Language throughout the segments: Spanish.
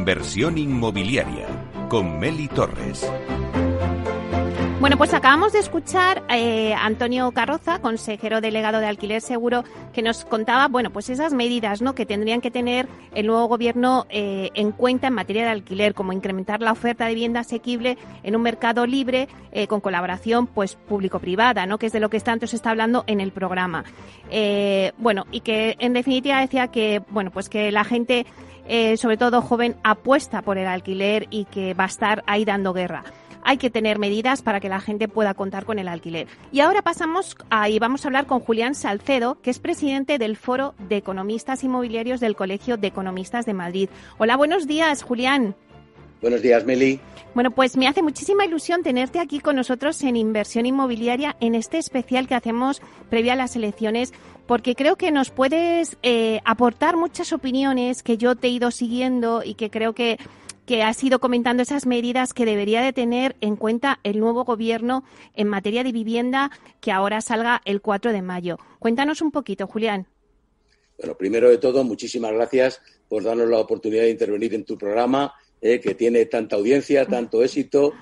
Inversión inmobiliaria con Meli Torres. Bueno, pues acabamos de escuchar a Antonio Carroza, consejero delegado de Alquiler Seguro, que nos contaba, bueno, pues esas medidas, ¿no?, que tendrían que tener el nuevo gobierno en cuenta en materia de alquiler, como incrementar la oferta de vivienda asequible en un mercado libre con colaboración, pues, público-privada, ¿no?, que es de lo que tanto se está hablando en el programa. Bueno, y que en definitiva decía que, bueno, pues que la gente, sobre todo joven, apuesta por el alquiler y que va a estar ahí dando guerra. Hay que tener medidas para que la gente pueda contar con el alquiler. Y ahora pasamos y vamos a hablar con Julián Salcedo, que es presidente del Foro de Economistas Inmobiliarios del Colegio de Economistas de Madrid. Hola, buenos días, Julián. Buenos días, Meli. Bueno, pues me hace muchísima ilusión tenerte aquí con nosotros en Inversión Inmobiliaria, en este especial que hacemos previa a las elecciones, porque creo que nos puedes aportar muchas opiniones que yo te he ido siguiendo y que creo que has ido comentando esas medidas que debería de tener en cuenta el nuevo gobierno en materia de vivienda que ahora salga el 4 de mayo. Cuéntanos un poquito, Julián. Bueno, primero de todo, muchísimas gracias por darnos la oportunidad de intervenir en tu programa, que tiene tanta audiencia, tanto éxito.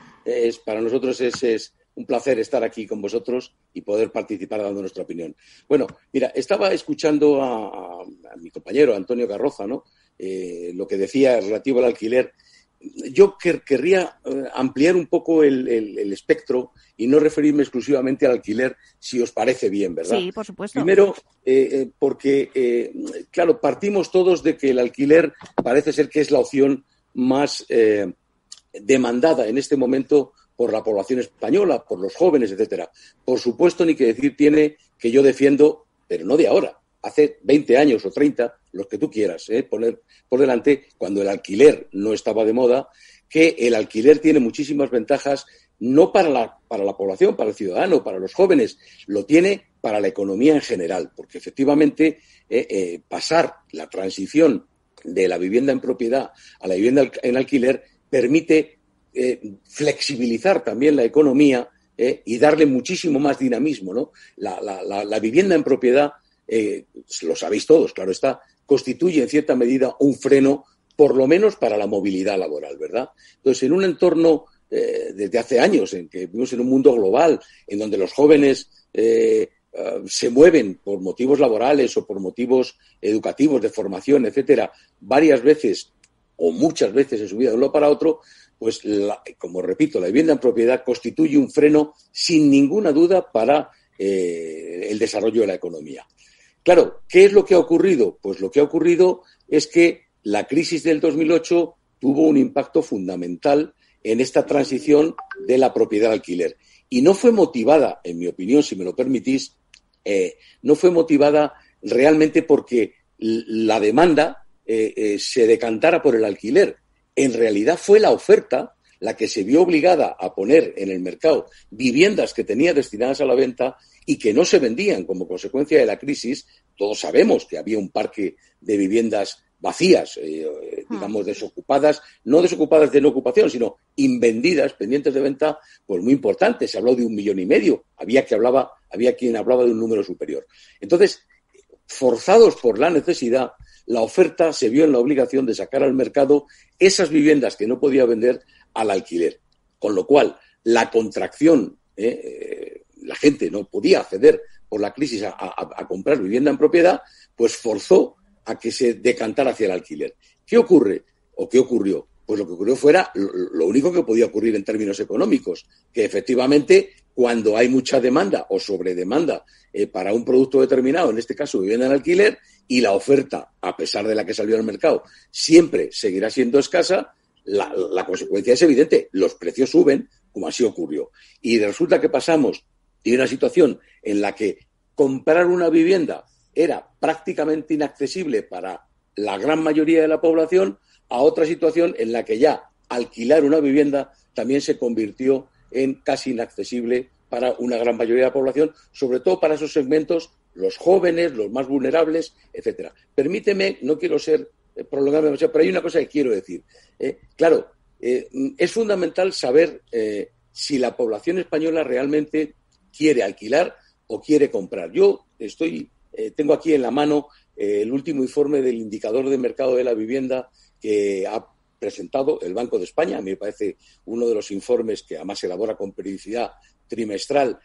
Para nosotros es un placer estar aquí con vosotros y poder participar dando nuestra opinión. Bueno, mira, estaba escuchando a mi compañero Antonio Carroza, ¿no?, lo que decía relativo al alquiler. Yo querría ampliar un poco el espectro y no referirme exclusivamente al alquiler, si os parece bien, ¿verdad? Sí, por supuesto. Primero, porque, claro, partimos todos de que el alquiler parece ser que es la opción más demandada en este momento por la población española, por los jóvenes, etcétera. Por supuesto, ni que decir tiene que yo defiendo, pero no de ahora, hace 20 años o 30, los que tú quieras, poner por delante, cuando el alquiler no estaba de moda, que el alquiler tiene muchísimas ventajas, no para la población, para el ciudadano, para los jóvenes, lo tiene para la economía en general, porque efectivamente pasar la transición de la vivienda en propiedad a la vivienda en alquiler permite flexibilizar también la economía y darle muchísimo más dinamismo, ¿no? La vivienda en propiedad, lo sabéis todos, claro está, constituye en cierta medida un freno, por lo menos para la movilidad laboral, ¿verdad? Entonces, en un entorno desde hace años en que vivimos en un mundo global, en donde los jóvenes se mueven por motivos laborales o por motivos educativos, de formación, etcétera, varias veces o muchas veces en su vida de un lado para otro, pues, como repito, la vivienda en propiedad constituye un freno sin ninguna duda para el desarrollo de la economía. Claro, ¿qué es lo que ha ocurrido? Pues lo que ha ocurrido es que la crisis del 2008 tuvo un impacto fundamental en esta transición de la propiedad al alquiler. Y no fue motivada, en mi opinión, si me lo permitís, no fue motivada realmente porque la demanda se decantara por el alquiler. En realidad fue la oferta la que se vio obligada a poner en el mercado viviendas que tenía destinadas a la venta y que no se vendían como consecuencia de la crisis. Todos sabemos que había un parque de viviendas vacías, digamos, desocupadas, no desocupadas de no ocupación, sino invendidas, pendientes de venta, pues muy importantes. Se habló de 1,5 millones. Había quien hablaba de un número superior. Entonces, forzados por la necesidad, la oferta se vio en la obligación de sacar al mercado esas viviendas que no podía vender al alquiler. Con lo cual, la contracción, la gente no podía acceder por la crisis a comprar vivienda en propiedad, pues forzó a que se decantara hacia el alquiler. ¿Qué ocurre o qué ocurrió? Pues lo que ocurrió fuera lo único que podía ocurrir en términos económicos, que efectivamente cuando hay mucha demanda o sobredemanda para un producto determinado, en este caso vivienda en alquiler, y la oferta, a pesar de la que salió al mercado, siempre seguirá siendo escasa, la consecuencia es evidente, los precios suben, como así ocurrió. Y resulta que pasamos de una situación en la que comprar una vivienda era prácticamente inaccesible para la gran mayoría de la población, a otra situación en la que ya alquilar una vivienda también se convirtió en casi inaccesible para una gran mayoría de la población, sobre todo para esos segmentos, los jóvenes, los más vulnerables, etcétera. Permíteme, no quiero prolongarme demasiado, pero hay una cosa que quiero decir. Claro, es fundamental saber si la población española realmente quiere alquilar o quiere comprar. Yo tengo aquí en la mano el último informe del Indicador de Mercado de la Vivienda que ha presentado el Banco de España. A mí me parece uno de los informes que además se elabora con periodicidad trimestral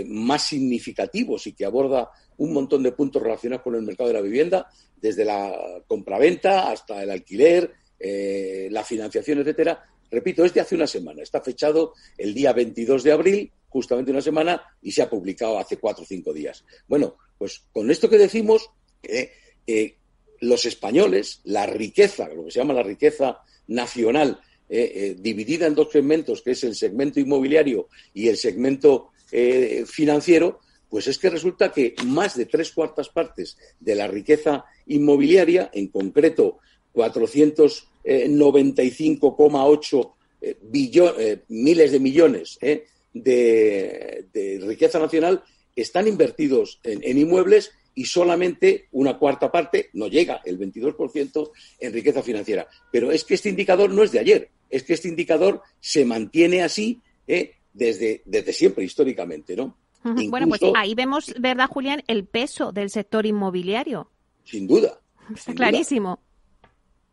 más significativos y que aborda un montón de puntos relacionados con el mercado de la vivienda, desde la compraventa hasta el alquiler, la financiación, etcétera. Repito, es de hace una semana. Está fechado el día 22 de abril, justamente una semana, y se ha publicado hace 4 o 5 días. Bueno, pues con esto que decimos, los españoles, la riqueza, lo que se llama la riqueza nacional, dividida en 2 segmentos, que es el segmento inmobiliario y el segmento financiero, pues es que resulta que más de 3/4 partes de la riqueza inmobiliaria, en concreto 495,8 miles de millones de riqueza nacional, están invertidos en inmuebles, y solamente 1/4 parte, no llega, el 22%, en riqueza financiera. Pero es que este indicador no es de ayer, es que este indicador se mantiene así desde siempre, históricamente, ¿no? Incluso, bueno, pues ahí vemos, ¿verdad, Julián?, el peso del sector inmobiliario. Sin duda. Está clarísimo.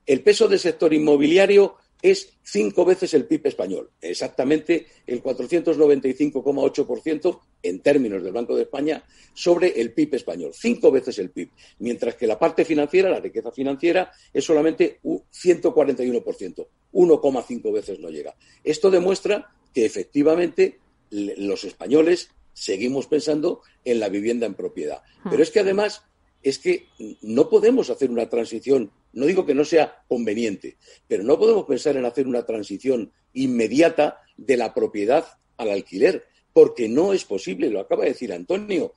El peso del sector inmobiliario es 5 veces el PIB español, exactamente el 495,8% en términos del Banco de España sobre el PIB español, 5 veces el PIB, mientras que la parte financiera, la riqueza financiera, es solamente 141%, 1,5 veces no llega. Esto demuestra que efectivamente los españoles seguimos pensando en la vivienda en propiedad, pero es que además no podemos hacer una transición. No digo que no sea conveniente, pero no podemos pensar en hacer una transición inmediata de la propiedad al alquiler, porque no es posible, lo acaba de decir Antonio.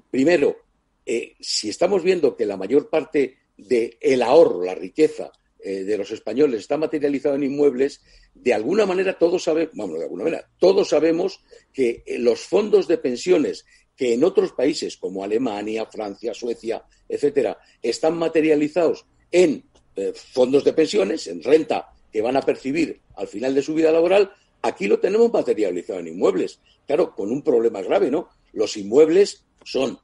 Primero, si estamos viendo que la mayor parte del ahorro, la riqueza de los españoles está materializado en inmuebles, de alguna manera todos sabemos que los fondos de pensiones que en otros países como Alemania, Francia, Suecia, etcétera, están materializados en fondos de pensiones, en renta que van a percibir al final de su vida laboral, aquí lo tenemos materializado en inmuebles. Claro, con un problema grave, ¿no? Los inmuebles son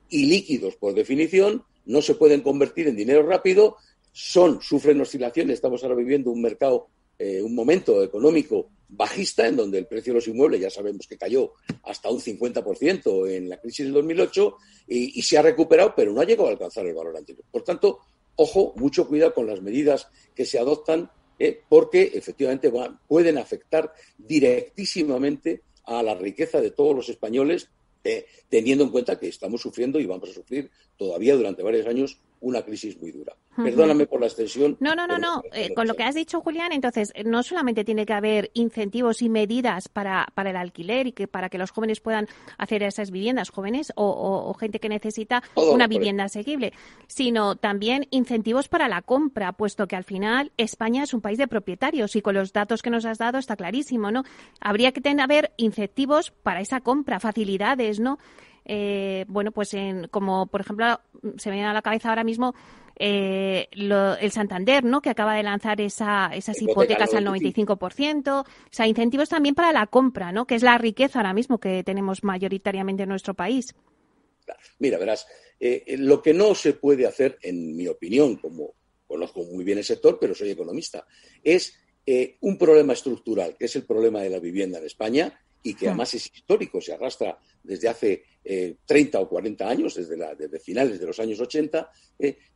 ilíquidos por definición, no se pueden convertir en dinero rápido, sufren oscilaciones. Estamos ahora viviendo un mercado, un momento económico bajista, en donde el precio de los inmuebles ya sabemos que cayó hasta un 50% en la crisis del 2008 y se ha recuperado, pero no ha llegado a alcanzar el valor anterior. Por tanto, ojo, mucho cuidado con las medidas que se adoptan, porque efectivamente pueden afectar directísimamente a la riqueza de todos los españoles, teniendo en cuenta que estamos sufriendo y vamos a sufrir todavía durante varios años una crisis muy dura. Perdóname por la extensión. No. Con lo que has dicho, Julián, entonces, no solamente tiene que haber incentivos y medidas para el alquiler y para que los jóvenes puedan hacer esas viviendas, jóvenes o gente que necesita una vivienda asequible, sino también incentivos para la compra, puesto que al final España es un país de propietarios y con los datos que nos has dado está clarísimo, ¿no? Habría que haber incentivos para esa compra, facilidades, ¿no? Pues como por ejemplo se me viene a la cabeza ahora mismo el Santander, ¿no?, que acaba de lanzar esas hipotecas al 95%, o sea, incentivos también para la compra, ¿no?, que es la riqueza ahora mismo que tenemos mayoritariamente en nuestro país. Mira, verás, lo que no se puede hacer, en mi opinión, como conozco muy bien el sector, pero soy economista, es un problema estructural, que es el problema de la vivienda en España, y que además es histórico, se arrastra desde hace 30 o 40 años, desde finales de los años 80,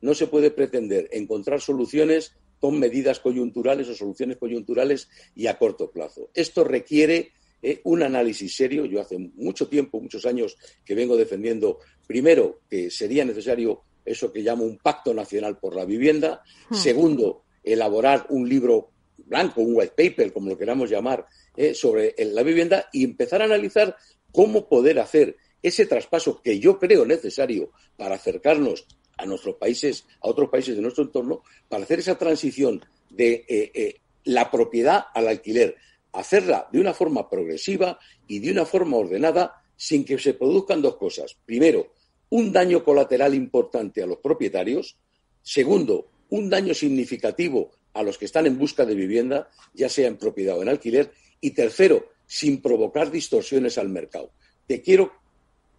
no se puede pretender encontrar soluciones con medidas coyunturales o soluciones coyunturales y a corto plazo. Esto requiere un análisis serio. Yo hace mucho tiempo, muchos años, que vengo defendiendo, primero, que sería necesario eso que llamo un pacto nacional por la vivienda. Segundo, elaborar un libro blanco, un white paper, como lo queramos llamar, sobre la vivienda, y empezar a analizar cómo poder hacer ese traspaso que yo creo necesario para acercarnos a nuestros países, a otros países de nuestro entorno, para hacer esa transición de la propiedad al alquiler, hacerla de una forma progresiva y de una forma ordenada, sin que se produzcan 2 cosas. Primero, un daño colateral importante a los propietarios. Segundo, un daño significativo a los que están en busca de vivienda, ya sea en propiedad o en alquiler. Y tercero, sin provocar distorsiones al mercado. Te quiero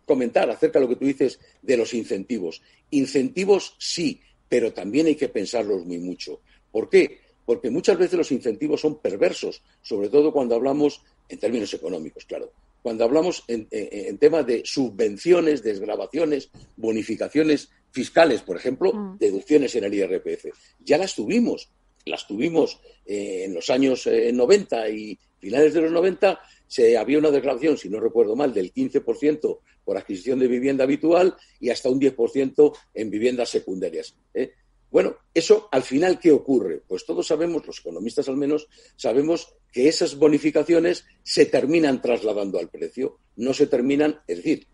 comentar acerca de lo que tú dices de los incentivos. Incentivos sí, pero también hay que pensarlos muy mucho, ¿Por qué? Porque muchas veces los incentivos son perversos, sobre todo cuando hablamos en términos económicos, claro. Cuando hablamos en temas de subvenciones, desgravaciones, bonificaciones fiscales, por ejemplo, deducciones en el IRPF. Ya las tuvimos en los años 90 y finales de los 90, había una desgravación, si no recuerdo mal, del 15% por adquisición de vivienda habitual y hasta un 10% en viviendas secundarias. Bueno, eso al final, ¿qué ocurre? Pues todos sabemos, los economistas al menos, sabemos que esas bonificaciones se terminan trasladando al precio, no se terminan, es decir,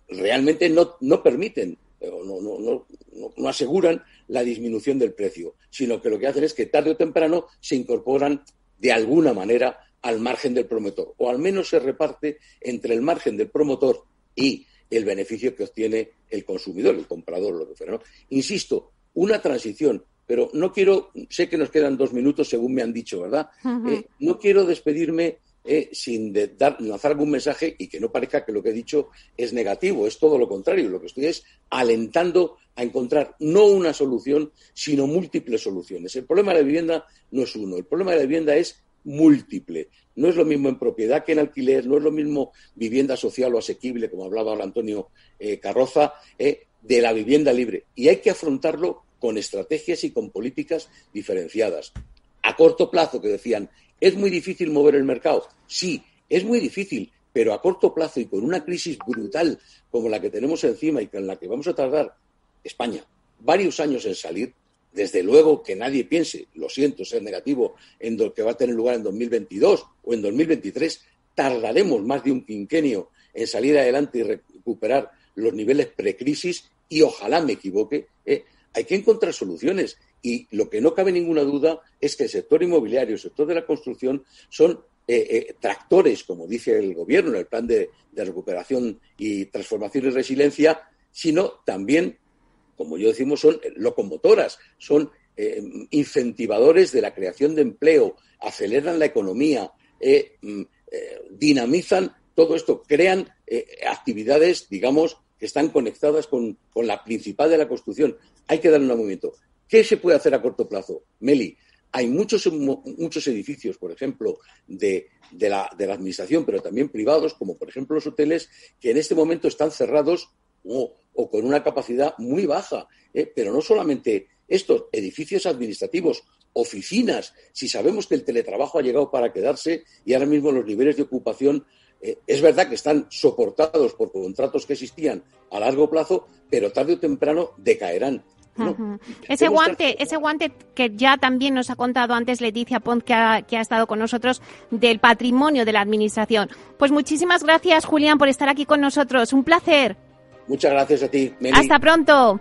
realmente no permiten, no aseguran la disminución del precio, sino que lo que hacen es que tarde o temprano se incorporan de alguna manera al margen del promotor, o al menos se reparte entre el margen del promotor y el beneficio que obtiene el consumidor, el comprador, lo que fuera, ¿no? Insisto, una transición, pero no quiero, sé que nos quedan 2 minutos según me han dicho, ¿verdad? No quiero despedirme sin lanzar algún mensaje y que no parezca que lo que he dicho es negativo, es todo lo contrario, lo que estoy es alentando a encontrar no una solución, sino múltiples soluciones. El problema de la vivienda no es uno, el problema de la vivienda es múltiple. No es lo mismo en propiedad que en alquiler, no es lo mismo vivienda social o asequible, como hablaba ahora Antonio Carroza, de la vivienda libre. Y hay que afrontarlo con estrategias y con políticas diferenciadas. A corto plazo, que decían, ¿es muy difícil mover el mercado? Sí, es muy difícil, pero a corto plazo y con una crisis brutal como la que tenemos encima y con la que vamos a tardar España varios años en salir, desde luego que nadie piense, lo siento ser negativo, en lo que va a tener lugar en 2022 o en 2023, tardaremos más de un quinquenio en salir adelante y recuperar los niveles precrisis y ojalá me equivoque, hay que encontrar soluciones y lo que no cabe ninguna duda es que el sector inmobiliario, el sector de la construcción son tractores, como dice el Gobierno en el plan de recuperación y transformación y resiliencia, sino también, como yo decimos, son locomotoras, son incentivadores de la creación de empleo, aceleran la economía, dinamizan todo esto, crean actividades, digamos, que están conectadas con la principal de la construcción. Hay que darle un movimiento. ¿Qué se puede hacer a corto plazo? Meli, hay muchos edificios, por ejemplo, de la administración, pero también privados, como por ejemplo los hoteles, que en este momento están cerrados o con una capacidad muy baja. Pero no solamente estos edificios administrativos, oficinas, si sabemos que el teletrabajo ha llegado para quedarse y ahora mismo los niveles de ocupación es verdad que están soportados por contratos que existían a largo plazo, pero tarde o temprano decaerán. No, ese guante que ya también nos ha contado antes Leticia Pons, que ha estado con nosotros, del patrimonio de la Administración. Pues muchísimas gracias, Julián, por estar aquí con nosotros. Un placer. Muchas gracias a ti, Meli. Hasta pronto.